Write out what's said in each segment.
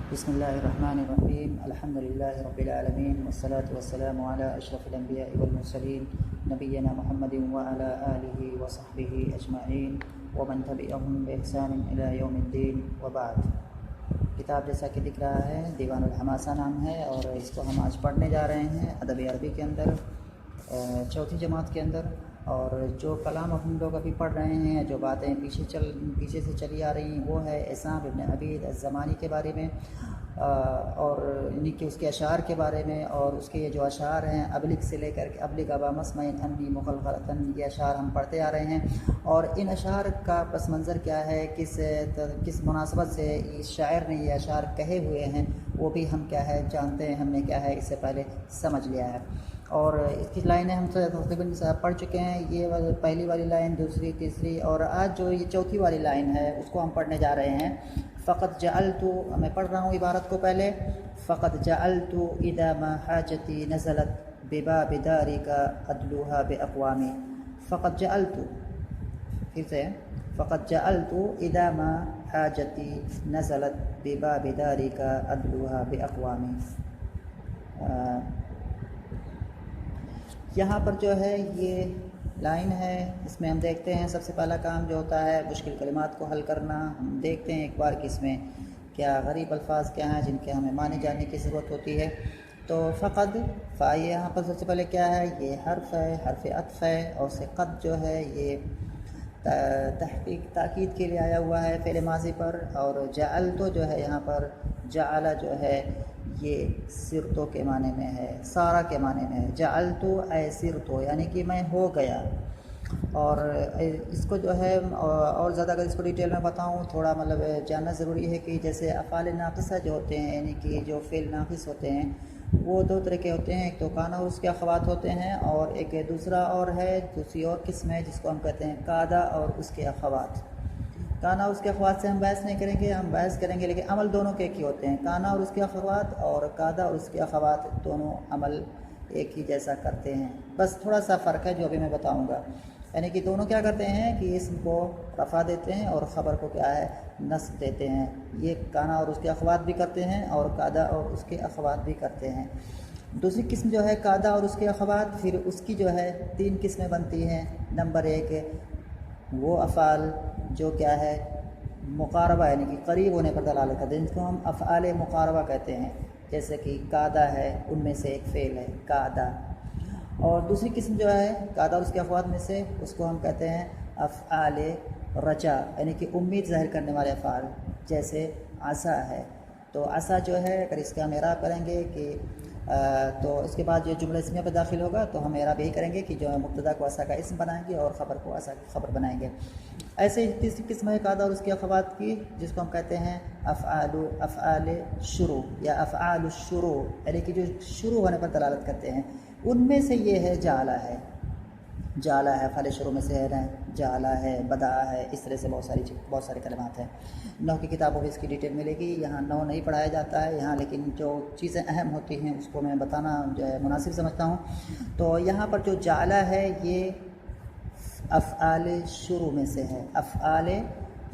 بسم الله الرحمن الرحيم الحمد لله رب العالمين والصلاة والسلام على أشرف الأنبياء والمرسلين نبينا محمد وعلى آله وصحبه أجمعين ومن تبعهم بإحسان إلى يوم الدين وبعد. کتاب جیسا کہ دکھ رہا ہے دیوان الحماسہ نام ہے، اور اس کو ہم آج پڑھنے جا رہے ہیں ادب عربی کے اندر چوتھی جماعت کے اندر. اور جو کلام ہم لوگ ابھی پڑھ رہے ہیں، جو باتیں پیچھے سے چلی آ رہی ہیں، وہ ہے عصام ابن عبید الزمانی کے بارے میں، اور یعنی کہ اس کے اشعار کے بارے میں. اور اس کے یہ جو اشعار ہیں ابلغ سے لے کر کے ابلغ ابا مسمع انی مخلقۃ، یہ اشعار ہم پڑھتے آ رہے ہیں. اور ان اشعار کا پس منظر کیا ہے، کس مناسبت سے اس شاعر نے یہ اشعار کہے ہوئے ہیں، وہ بھی ہم کیا ہے جانتے ہیں، ہم نے کیا ہے اس سے پہلے سمجھ لیا ہے. اور اس کی لائنیں ہم تقریباً پڑھ چکے ہیں. یہ پہلی والی لائن، دوسری، تیسری، اور آج جو یہ چوتھی والی لائن ہے اس کو ہم پڑھنے جا رہے ہیں. فقط جعلت، میں پڑھ رہا ہوں عبارت کو پہلے. فقط جعلت اذا ما حاجتی نزلت بباب دارک ادلوها باقوامی. فقط جعلت، پھر سے فقط جعلت اذا ما حاجتی نزلت بباب دارک ادلوها باقوامی. یہاں پر جو ہے یہ لائن ہے، اس میں ہم دیکھتے ہیں سب سے پہلا کام جو ہوتا ہے مشکل کلمات کو حل کرنا. ہم دیکھتے ہیں ایک بار کہ اس میں کیا غریب الفاظ کیا ہیں جن کے ہمیں مانے جانے کی ضرورت ہوتی ہے. تو فقد فائے یہاں پر سب سے پہلے کیا ہے، یہ حرف ہے، حرف عطف ہے، اور سے قد جو ہے یہ تحقیق تاکید کے لیے آیا ہوا ہے فعل ماضی پر. اور جعلتو جو ہے یہاں پر جعل جو ہے یہ سرتو کے معنی میں ہے، سارا کے معنی میں ہے. جعلتو اے سرتو یعنی کہ میں ہو گیا. اور اس کو جو ہے اور زیادہ اگر اس کو ڈیٹیل میں بتاؤں، تھوڑا مطلب جاننا ضروری ہے کہ جیسے افعال ناقصہ جو ہوتے ہیں، یعنی کہ جو فعل ناقص ہوتے ہیں وہ دو طرح کے ہوتے ہیں. ایک تو کانا اور اس کے اخوات ہوتے ہیں، اور ایک دوسرا اور ہے، دوسری اور قسم ہے جس کو ہم کہتے ہیں قادا اور اس کے اخوات. کانا اور اس کے اخوات سے ہم بحث نہیں کریں گے، ہم بحث کریں گے لیکن عمل دونوں کے ایک ہی ہوتے ہیں. کانا اور اس کے اخوات اور قادا اور اس کے اخوات دونوں عمل ایک ہی جیسا کرتے ہیں، بس تھوڑا سا فرق ہے جو ابھی میں بتاؤں گا. یعنی کہ دونوں کیا کرتے ہیں کہ اسم کو رفع دیتے ہیں اور خبر کو کیا ہے نصب دیتے ہیں. یہ کانا اور اس کے اخوات بھی کرتے ہیں اور قادا اور اس کے اخوات بھی کرتے ہیں. دوسری قسم جو ہے قادا اور اس کے اخوات، پھر اس کی جو ہے تین قسمیں بنتی ہیں. نمبر ایک وہ افعال جو کیا ہے مقاربہ یعنی کہ قریب ہونے پر دلالت کرتے ہیں، جن کو ہم افعال مقاربہ کہتے ہیں، جیسے کہ قادا ہے، ان میں سے ایک فعل ہے قادا. اور دوسری قسم جو ہے قادا اور اس کے اخوات میں سے، اس کو ہم کہتے ہیں افعال رجا یعنی کہ امید ظاہر کرنے والے افعال، جیسے عسا ہے. تو عسا جو ہے اگر اس کا ہم اعراب کریں گے کہ تو اس کے بعد جو جملہ اسمیہ پہ داخل ہوگا تو ہم اعراب یہی کریں گے کہ جو ہے مبتدا کو عسا کا اسم بنائیں گے اور خبر کو عسا کی خبر بنائیں گے. ایسے ہی تیسری قسم ہے قادا اور اس کے اخوات کی، جس کو ہم کہتے ہیں افعال شروع یا افعال الشروع، یعنی کہ جو شروع ہونے پر دلالت کرتے ہیں. ان میں سے یہ ہے جعلہ ہے، جعلہ ہے افعال شروع میں سے ہے، جعلہ ہے، بدا ہے، اس طرح سے بہت سارے کلمات ہیں. نحو کی کتابوں میں اس کی ڈیٹیل ملے گی، یہاں نحو نہیں پڑھایا جاتا ہے یہاں، لیکن جو چیزیں اہم ہوتی ہیں اس کو میں بتانا جو ہے مناسب سمجھتا ہوں. تو یہاں پر جو جعلہ ہے یہ افعال شروع میں سے ہے، افعال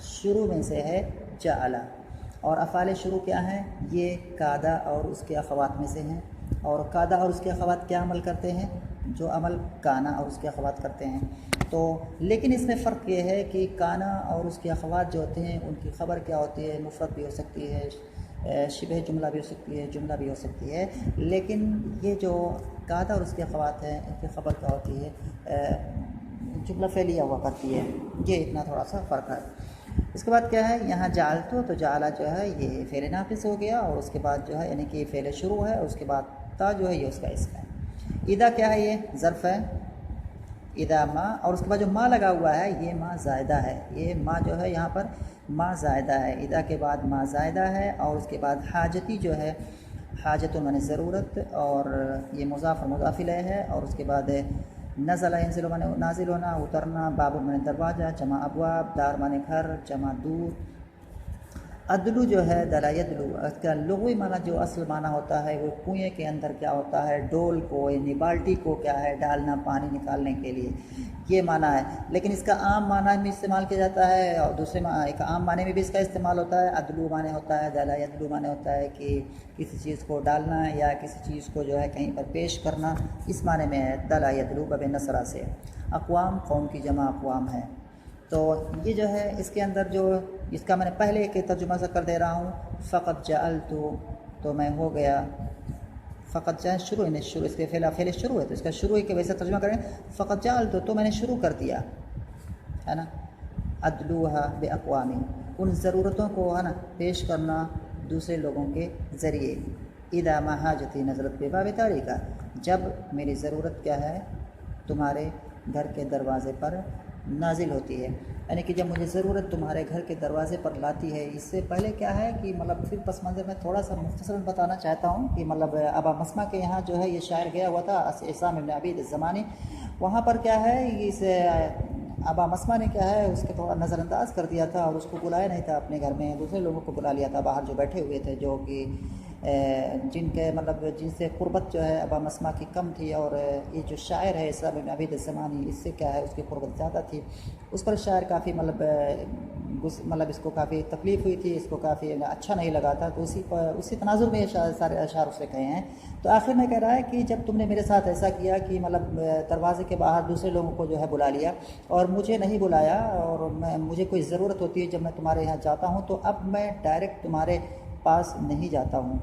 شروع میں سے ہے جعلہ. اور افعال شروع کیا ہیں، یہ قادا اور اس کے اخوات میں سے ہیں. اور قادا اور اس کے اخوات کیا عمل کرتے ہیں، جو عمل کانا اور اس کے اخوات کرتے ہیں. تو لیکن اس میں فرق یہ ہے کہ کانا اور اس کے اخوات جو ہوتے ہیں ان کی خبر کیا ہوتی ہے، مفرد بھی ہو سکتی ہے، شبہ جملہ بھی ہو سکتی ہے، جملہ بھی ہو سکتی ہے. لیکن یہ جو قادا اور اس کے اخوات ہیں ان کی خبر کیا ہوتی ہے، جملہ فعلیہ ہوا کرتی ہے. یہ اتنا تھوڑا سا فرق ہے. اس کے بعد کیا ہے یہاں جعلتو، تو جعلہ جو ہے یہ فعل ناقص ہو گیا، اور اس کے بعد جو ہے یعنی کہ فعل شروع ہے، اور اس کے بعد تا جو ہے یہ اس کا اسم ہے. اذا کیا ہے، یہ ظرف ہے، اذا ما، اور اس کے بعد جو ما لگا ہوا ہے یہ ما زائدہ ہے. یہ ما جو ہے یہاں پر ما زائدہ ہے، اذا کے بعد ما زائدہ ہے. اور اس کے بعد حاجتی جو ہے، حاجت معنی ضرورت، اور یہ مضاف اور مضاف الیہ ہے. اور اس کے بعد نزل ینزل معنی نازل ہونا، اترنا، باب معنی دروازہ، جمع ابواب، دار معنی گھر، جمع دور. عدلو جو ہے دلا یدلو، اس کا لغوی معنی جو اصل معنی ہوتا ہے وہ کنویں کے اندر کیا ہوتا ہے، ڈول کو یعنی بالٹی کو کیا ہے ڈالنا پانی نکالنے کے لیے، یہ معنی ہے۔ لیکن اس کا عام معنی میں استعمال کیا جاتا ہے، اور دوسرے ایک عام معنی میں بھی اس کا استعمال ہوتا ہے۔ عدلو معنی ہوتا ہے، دلا یدلو معنی ہوتا ہے کہ کسی چیز کو ڈالنا یا کسی چیز کو جو ہے کہیں پر پیش کرنا، اس معنی میں ہے دلا یدلو باب نصرہ سے۔ اقوام قوم کی جمع اقوام ہے۔ تو یہ جو ہے اس کے اندر جو اس کا میں نے پہلے ایک ترجمہ سا کر دے رہا ہوں، فقط جعلت تو میں ہو گیا، فقط جعل شروع نہیں، شروع اس کے فعل شروع ہے تو اس کا شروع کے ویسے ترجمہ کریں، فقط جعلت تو میں نے شروع کر دیا ہے نا، ادلوہا بے اقوامی، ان ضرورتوں کو ہے نا پیش کرنا دوسرے لوگوں کے ذریعے، اذا ما حاجتی نزلت بے باب طریقہ، جب میری ضرورت کیا ہے تمہارے گھر کے دروازے پر نازل ہوتی ہے، یعنی کہ جب مجھے ضرورت تمہارے گھر کے دروازے پر لاتی ہے۔ اس سے پہلے کیا ہے کہ مطلب پھر پس منظر میں تھوڑا سا مختصراً بتانا چاہتا ہوں کہ مطلب ابا مسمہ کے یہاں جو ہے یہ شاعر گیا ہوا تھا عصام ابن عبید الزمانی، وہاں پر کیا ہے اس ابا مسمہ نے کیا ہے اس کے تھوڑا نظر انداز کر دیا تھا اور اس کو بلایا نہیں تھا اپنے گھر میں، دوسرے لوگوں کو بلا لیا تھا باہر جو بیٹھے ہوئے تھے، جو کہ جن کے مطلب جن سے قربت جو ہے ابا مسمہ کی کم تھی، اور یہ جو شاعر ہے عصام ابن عبید الزمانی اس سے کیا ہے اس کی قربت زیادہ تھی، اس پر شاعر کافی مطلب اس کو کافی تکلیف ہوئی تھی، اس کو کافی اچھا نہیں لگا تھا، تو اسی تناظر میں یہ سارے اشعار اس سے کہے ہیں۔ تو آخر میں کہہ رہا ہے کہ جب تم نے میرے ساتھ ایسا کیا کہ مطلب دروازے کے باہر دوسرے لوگوں کو جو ہے بلا لیا اور مجھے نہیں بلایا، اور مجھے کوئی ضرورت ہوتی ہے جب میں تمہارے یہاں جاتا ہوں تو اب میں ڈائریکٹ تمہارے پاس نہیں جاتا ہوں،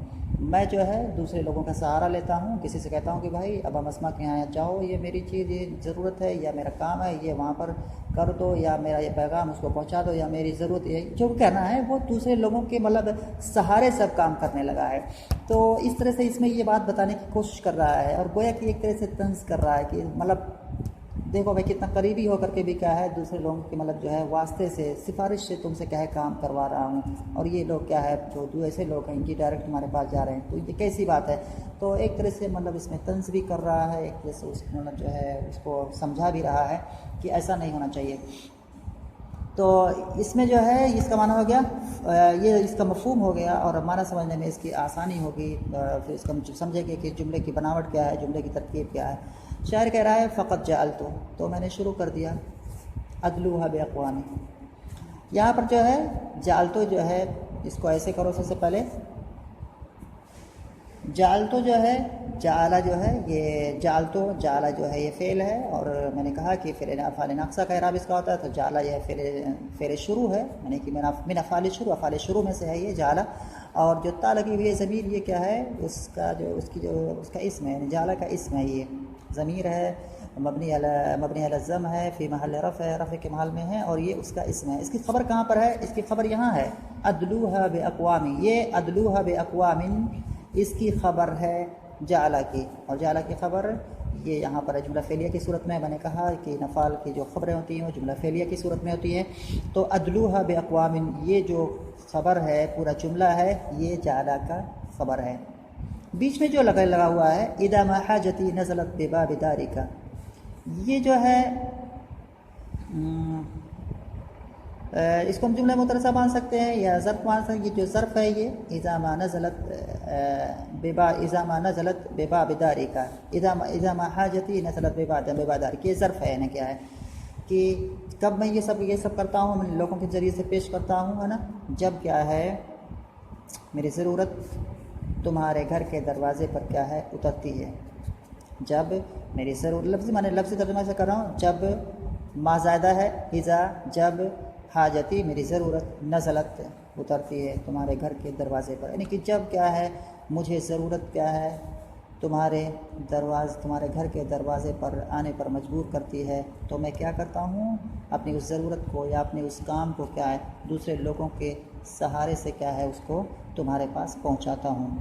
میں جو ہے دوسرے لوگوں کا سہارا لیتا ہوں، کسی سے کہتا ہوں کہ بھائی ابا مسمہ کے یہاں جاؤ، یہ میری چیز، یہ ضرورت ہے یا میرا کام ہے، یہ وہاں پر کر دو، یا میرا یہ پیغام اس کو پہنچا دو، یا میری ضرورت ہے جو کہنا ہے وہ دوسرے لوگوں کے مطلب سہارے سب کام کرنے لگا ہے۔ تو اس طرح سے اس میں یہ بات بتانے کی کوشش کر رہا ہے، اور گویا کہ ایک طرح سے طنز کر رہا ہے کہ مطلب دیکھو بھائی کتنا قریبی ہو کر کے بھی کیا ہے دوسرے لوگوں کے مطلب جو ہے واسطے سے سفارش سے تم سے کیا ہے کام کروا رہا ہوں، اور یہ لوگ کیا ہے جو ایسے لوگ ہیں کہ ڈائریکٹ تمہارے پاس جا رہے ہیں، تو یہ کیسی بات ہے۔ تو ایک طرح سے مطلب اس میں طنز بھی کر رہا ہے، ایک طرح سے اس مطلب جو ہے اس کو سمجھا بھی رہا ہے کہ ایسا نہیں ہونا چاہیے۔ تو اس میں جو ہے اس کا معنی ہو گیا، یہ اس کا مفہوم ہو گیا اور معنی سمجھنے میں اس کی آسانی ہوگی، پھر اس کا سمجھے گے کہ جملے کی بناوٹ کیا ہے، جملے کی ترکیب کیا ہے۔ شاعر کہہ رہا ہے فقط جعلت تو میں نے شروع کر دیا، ادلوہا بے اقوامی، یہاں پر جو ہے جعلتو جو ہے اس کو ایسے کرو، سب سے پہلے جعلتو جو ہے جعلہ جو ہے یہ جعلتو جعلہ جو ہے یہ فعل ہے، اور میں نے کہا کہ فعل افعال ناقصہ کا اعراب اس کا ہوتا ہے، تو جعلہ یہ فعل شروع ہے، یعنی کہ من افعال شروع میں سے ہے یہ جعلہ، اور جو تا لگی ہوئی ہے ضمیر یہ کیا ہے اس کا اسم ہے، یعنی جعلہ کا اسم ہے، یہ ضمیر ہے مبنی علی الضم ہے، فی محل رفع کے محل میں ہے، اور یہ اس کا اسم ہے۔ اس کی خبر کہاں پر ہے؟ اس کی خبر یہاں ہے، ادلوہا بے اقوامی، یہ ادلوہا بے اقوام اس کی خبر ہے جعلہ کی، اور جعلہ کی خبر یہ یہاں پر ہے جملہ فعلیہ کی صورت میں۔ میں نے کہا کہ نفعال کی جو خبریں ہوتی ہیں وہ جملہ فعلیہ کی صورت میں ہوتی ہیں، تو ادلوہا بے اقوام یہ جو خبر ہے پورا جملہ ہے یہ جعلہ کا خبر ہے۔ بیچ میں جو لگا ہوا ہے اذا ما حاجتی نزلت بباب دارک، یہ جو ہے اس کو ہم جملہ مترسہ مان سکتے ہیں یا ظرف مان سکتے ہیں، یہ جو ظرف ہے یہ اذا ما نزلت بباب دارک، اذا ما حاجتی نزلت بباب دارک، یہ ظرف ہے، یعنی کیا ہے کہ کب میں یہ سب کرتا ہوں، میں لوگوں کے ذریعے سے پیش کرتا ہوں، ہے نا، جب کیا ہے میری ضرورت تمہارے گھر کے دروازے پر کیا ہے اترتی ہے، جب میری ضرورت، لفظی ترجمہ سے کر رہا ہوں، جب ما زائدہ ہے، اذا جب، حاجتی میری ضرورت، نزلت اترتی ہے تمہارے گھر کے دروازے پر، یعنی کہ جب کیا ہے مجھے ضرورت کیا ہے تمہارے گھر کے دروازے پر آنے پر مجبور کرتی ہے، تو میں کیا کرتا ہوں اپنی اس ضرورت کو یا اپنے اس کام کو کیا ہے دوسرے لوگوں کے سہارے سے کیا ہے اس کو تمہارے پاس پہنچاتا ہوں۔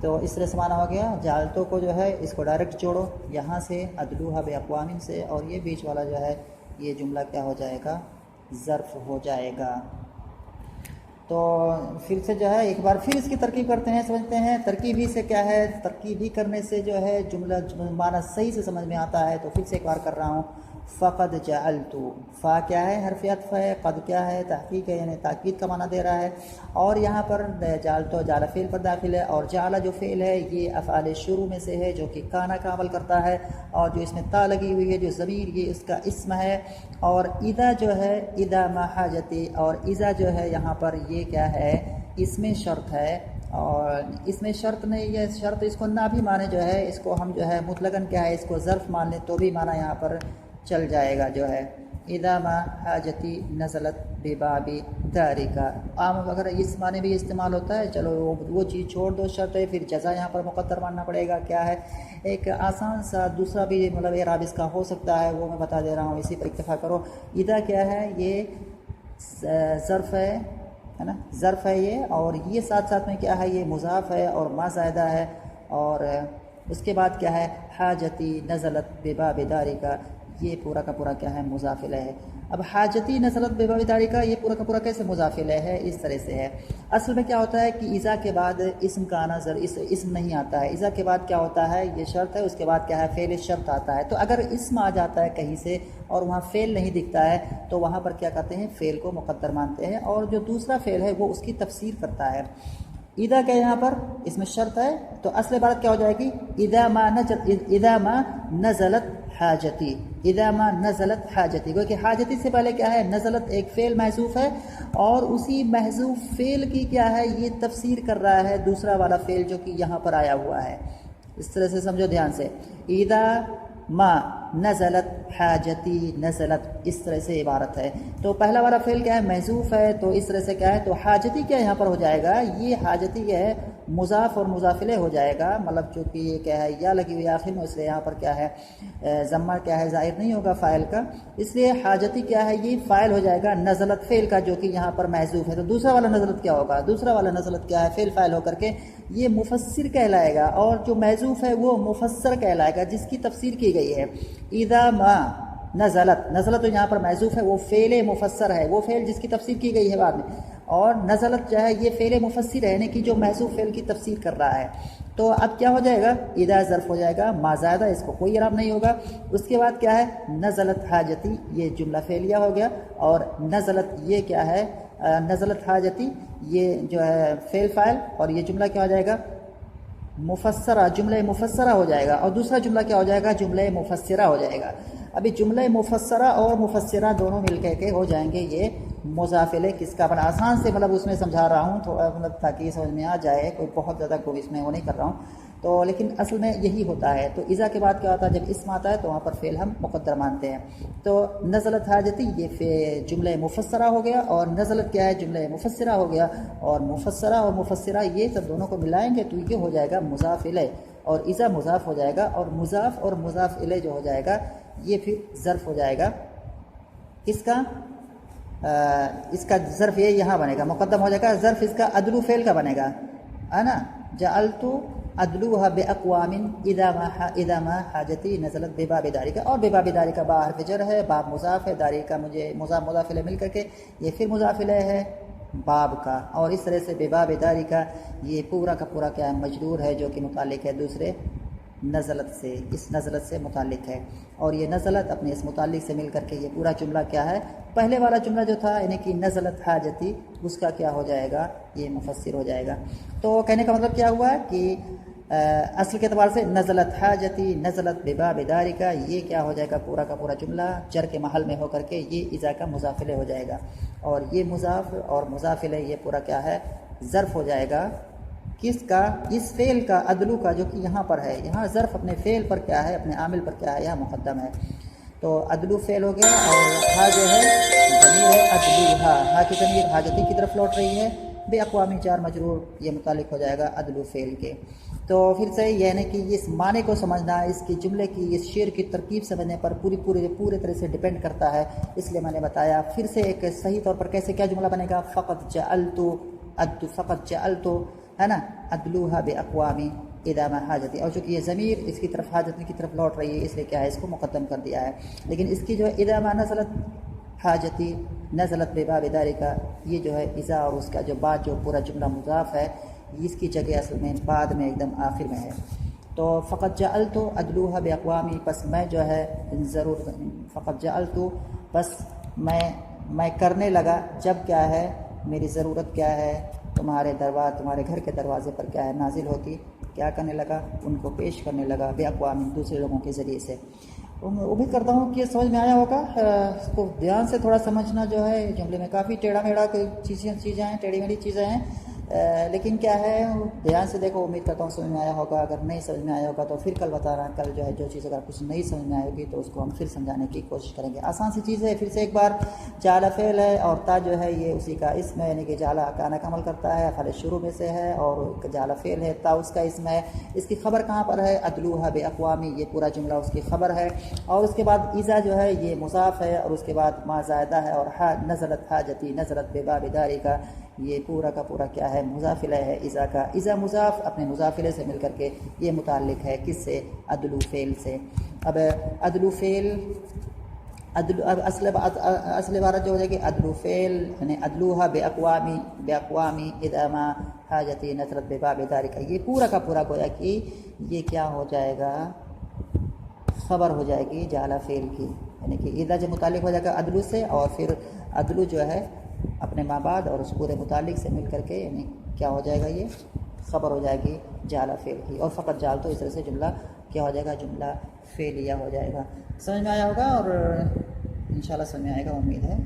تو اس طرح سے معنی ہو گیا جعلتو کو جو ہے اس کو ڈائریکٹ جوڑو یہاں سے ادلوہا بے اقوام سے، اور یہ بیچ والا جو ہے یہ جملہ کیا ہو جائے گا، ظرف ہو جائے گا۔ تو پھر سے جو ہے ایک بار پھر اس کی ترکیب کرتے ہیں، سمجھتے ہیں ترکیب ہی سے کیا ہے، ترکیب ہی کرنے سے جو ہے جملہ معنی صحیح سے سمجھ میں آتا ہے۔ تو پھر سے ایک بار کر رہا ہوں، فقد جعلت، فا کیا ہے؟ حرف عطف ہے، قد کیا ہے؟ تحقیق ہے، یعنی تاکید کا معنی دے رہا ہے، اور یہاں پر جعلت جعل فعل پر داخل ہے، اور جعل جو فعل ہے یہ افعال شروع میں سے ہے جو کہ کانا کا عمل کرتا ہے، اور جو اس میں تا لگی ہوئی ہے جو ضمیر یہ اس کا اسم ہے، اور اذا جو ہے اذا ما حاجتی، اور اذا جو ہے یہاں پر یہ کیا ہے؟ اس میں شرط ہے، اور اس میں شرط نہیں، یہ شرط اس کو نہ بھی مانے جو ہے اس کو ہم جو ہے مطلقاً کیا ہے اس کو ظرف مان لیں تو بھی معنی یہاں پر چل جائے گا جو ہے اذا ما حاجتی نزلت بباب دارکا، عام اگر اس معنی بھی استعمال ہوتا ہے، چلو وہ چیز چھوڑ دو، شرط ہے، پھر جزا یہاں پر مقدر ماننا پڑے گا، کیا ہے؟ ایک آسان سا دوسرا بھی مطلب اعراب اس کا ہو سکتا ہے، وہ میں بتا دے رہا ہوں، اسی پر اکتفا کرو۔ اذا کیا ہے؟ یہ ظرف ہے نا، ظرف ہے یہ، اور یہ ساتھ ساتھ میں کیا ہے؟ یہ مضاف ہے اور ما زائدہ ہے، اور اس کے بعد کیا ہے؟ حاجتی نزلت بباب دارکا، یہ پورا کا پورا کیا ہے؟ مضاف الیہ ہے۔ اب حاجتی نزلت بباب دارکا یہ پورا کا پورا کیسے مضاف الیہ ہے؟ اس طرح سے ہے، اصل میں کیا ہوتا ہے کہ اذا کے بعد اسم کا آنا اسم نہیں آتا ہے، اذا کے بعد کیا ہوتا ہے؟ یہ شرط ہے، اس کے بعد کیا ہے؟ فعل شرط آتا ہے، تو اگر اسم آ جاتا ہے کہیں سے اور وہاں فعل نہیں دکھتا ہے تو وہاں پر کیا کرتے ہیں؟ فعل کو مقدر مانتے ہیں، اور جو دوسرا فعل ہے وہ اس کی تفسیر کرتا ہے۔ اذا کیا یہاں پر اس میں شرط ہے، تو اصل عبارت کیا ہو جائے گی؟ اذا ما نزلت حاجتی، اذا ما نزلت حاجتی، کیونکہ حاجتی سے پہلے کیا ہے؟ نزلت ایک فعل محذوف ہے، اور اسی محذوف فعل کی کیا ہے؟ یہ تفسیر کر رہا ہے دوسرا والا فعل جو کہ یہاں پر آیا ہوا ہے، اس طرح سے سمجھو دھیان سے، اذا ما نزلت حاجتی نزلت، اس طرح سے عبارت ہے۔ تو پہلا والا فعل کیا ہے؟ محذوف ہے، تو اس طرح سے کیا ہے؟ تو حاجتی کیا یہاں پر ہو جائے گا؟ یہ حاجتی کیا ہے؟ مضاف اور مضاف الیہ ہو جائے گا، مطلب چونکہ یہ کیا ہے؟ یا لگی ہوئی آخر میں، اس لیے یہاں پر کیا ہے؟ ضمہ کیا ہے؟ ظاہر نہیں ہوگا فاعل کا، اس لیے حاجتی کیا ہے؟ یہ فاعل ہو جائے گا نزلت فعل کا جو کہ یہاں پر محذوف ہے، تو دوسرا والا نزلت کیا ہوگا؟ دوسرا والا نزلت کیا ہے؟ فعل فاعل ہو کر کے یہ مفسر کہلائے گا، اور جو محذوف ہے وہ مفسر کہلائے گا جس کی تفسیر کی گئی ہے۔ اذا ما نزلت، نزلت تو یہاں پر محذوف ہے، وہ فعل مفسر ہے، وہ فعل جس کی تفسیر کی گئی ہے بعد میں، اور نزلت جو ہے یہ فعل مفسر ہے، یعنی کہ جو محذوف فعل کی تفسیر کر رہا ہے۔ تو اب کیا ہو جائے گا؟ اذا ظرف ہو جائے گا ما زائدہ، اس کو کوئی اعراب نہیں ہوگا۔ اس کے بعد کیا ہے؟ نزلت حاجتی، یہ جملہ فعلیہ ہو گیا، اور نزلت یہ کیا ہے؟ نزلت حاجتی یہ جو ہے فعل فاعل، اور یہ جملہ کیا ہو جائے گا؟ مفسرہ، جملہ مفسرہ ہو جائے گا، اور دوسرا جملہ کیا ہو جائے گا؟ جملہ مفسرہ ہو جائے گا۔ ابھی جملہ مفسرہ اور مفسرہ دونوں مل کے ہو جائیں گے یہ مضاف الیہ، کس کا؟ بڑا آسان سے مطلب اس میں سمجھا رہا ہوں تھوڑا، مطلب تاکہ یہ سمجھ میں آ جائے، کوئی بہت زیادہ کوئی اس میں وہ نہیں کر رہا ہوں، تو لیکن اصل میں یہی ہوتا ہے۔ تو اذا کے بعد کیا ہوتا ہے؟ جب اسم آتا ہے تو وہاں پر فعل ہم مقدر مانتے ہیں۔ تو نزلت حاجتی یہ جملہ مفسرہ ہو گیا، اور نزلت کیا ہے؟ جملہ مفسرہ ہو گیا، اور مفسرہ اور مفسرہ یہ سب دونوں کو ملائیں گے تو یہ ہو جائے گا مضاف الیہ، اور اذا مضاف ہو جائے گا، اور مضاف اور مضاف الیہ جو ہو جائے گا یہ پھر ظرف ہو جائے گا، کس کا؟ اس کا ظرف یہ یہاں بنے گا، مقدم ہو جائے گا ظرف، اس کا عدلو فعل کا بنے گا، ہے نا؟ جعلت عدلوها باقوام اذا ما حاجتی نزلت بباب دارکا، اور بباب دارکا با حرف جر ہے، باب مضاف ہے، دارکا مجھے مضاف الیہ مل کر کے یہ پھر مضاف الیہ ہے باب کا، اور اس طرح سے بباب دارکا یہ پورا کا پورا کیا ہے؟ مجرور ہے، جو کہ متعلق ہے دوسرے نزلت سے، اس نزلت سے متعلق ہے، اور یہ نزلت اپنے اس متعلق سے مل کر کے یہ پورا جملہ کیا ہے؟ پہلے والا جملہ جو تھا یعنی کہ نزلت حاجتی، اس کا کیا ہو جائے گا؟ یہ مفسر ہو جائے گا۔ تو کہنے کا مطلب کیا ہوا کہ اصل کے اعتبار سے نزلت حاجتی نزلت بباب دارکا یہ کیا ہو جائے گا؟ پورا کا پورا جملہ جر کے محل میں ہو کر کے یہ اذا کا مضاف الیہ ہو جائے گا، اور یہ مضاف اور مضاف الیہ یہ پورا کیا ہے؟ ظرف ہو جائے گا، کس کا؟ اس فعل کا، عدلو کا، جو کہ یہاں پر ہے، یہاں ظرف اپنے فعل پر کیا ہے؟ اپنے عامل پر کیا ہے؟ یہاں مقدم ہے، تو عدلو فعل ہو گیا، اور ہا جو ہے ضمیر ہے، عدلوہا، ہا کی ضمیر حاجتی کی طرف لوٹ رہی ہے، بے اقوامی جار مجرور یہ متعلق ہو جائے گا عدلو فعل کے۔ تو پھر سے یعنی کہ اس معنی کو سمجھنا، اس کی جملے کی، اس شعر کی ترکیب سمجھنے پر پورے طرح سے ڈیپینڈ کرتا ہے، اس لیے میں نے بتایا۔ پھر سے ایک صحیح طور پر کیسے کیا جملہ بنے گا؟ فقط جعلت ہے نا عدلوها باقوام اذا ما حاجتی، اور چونکہ یہ ضمیر اس کی طرف حاجتی کی طرف لوٹ رہی ہے اس لیے کیا ہے؟ اس کو مقدم کر دیا ہے، لیکن اس کی جو اذا ما نزلت حاجتی نزلت بباب دارکا یہ جو ہے اذا اور اس کا جو بعد جو پورا جملہ مضاف ہے اس کی جگہ اصل میں بعد میں ایک دم آخر میں ہے۔ تو فقط جعلت ادلوها باقوامی، پس میں جو ہے ضرور، فقط جعلت بس میں کرنے لگا، جب کیا ہے میری ضرورت کیا ہے تمہارے گھر کے دروازے پر کیا ہے نازل ہوتی، کیا کرنے لگا، ان کو پیش کرنے لگا باقوامی، دوسرے لوگوں کے ذریعے سے۔ امید کرتا ہوں کہ سمجھ میں آیا ہوگا۔ اس کو دھیان سے تھوڑا سمجھنا جو ہے، جملے میں کافی ٹیڑھا میڑھا چیزیں ہیں، ٹیڑھی میڑھی چیزیں ہیں، لیکن کیا ہے دھیان سے دیکھو، امید کرتا ہوں سمجھ میں آیا ہوگا۔ اگر نہیں سمجھ میں آیا ہوگا تو پھر کل بتا رہا، کل جو ہے جو چیز اگر کچھ نہیں سمجھ میں آئے گی تو اس کو ہم پھر سمجھانے کی کوشش کریں گے۔ آسان سی چیز ہے، پھر سے ایک بار، جعل فعل ہے اور تا جو ہے یہ اسی کا اسم ہے، یعنی کہ جعل کان کا عمل کرتا ہے، فعل شروع میں سے ہے، اور جعل فعل ہے، تا اس کا اسم ہے۔ اس کی خبر کہاں پر ہے؟ ادلوها باقوامی، یہ پورا جملہ اس کی خبر ہے۔ اور اس کے بعد اذا جو ہے یہ مضاف ہے، اور اس کے بعد ما زائدہ ہے، اور نزلت حاجتی نزلت بباب داری کا، یہ پورا کا پورا کیا ہے مضاف الیہ ہے اذا کا۔ اذا مضاف اپنے مضاف الیہ سے مل کر کے یہ متعلق ہے کس سے؟ ادلو فعل سے۔ اب ادلو فعل، اب اصل عبارت جو ہو جائے گی ادلو فعل، یعنی ادلوها باقوامی اذا ما حاجتی نزلت بباب داری کا، یہ پورا کا پورا گویا کہ یہ کیا ہو جائے گا، خبر ہو جائے گی جعل فعل کی، یعنی کہ اذا جو متعلق ہو جائے گا ادلو سے، اور پھر ادلو جو ہے اپنے ماں بعد اور اس پورے متعلق سے مل کر کے یعنی کیا ہو جائے گا، یہ خبر ہو جائے گی جعل فعل کی۔ اور فقط جعل تو اس طرح سے جملہ کیا ہو جائے گا، جملہ فعلیہ ہو جائے گا۔ سمجھ میں آیا ہوگا، اور انشاءاللہ سمجھ میں آئے گا، امید ہے۔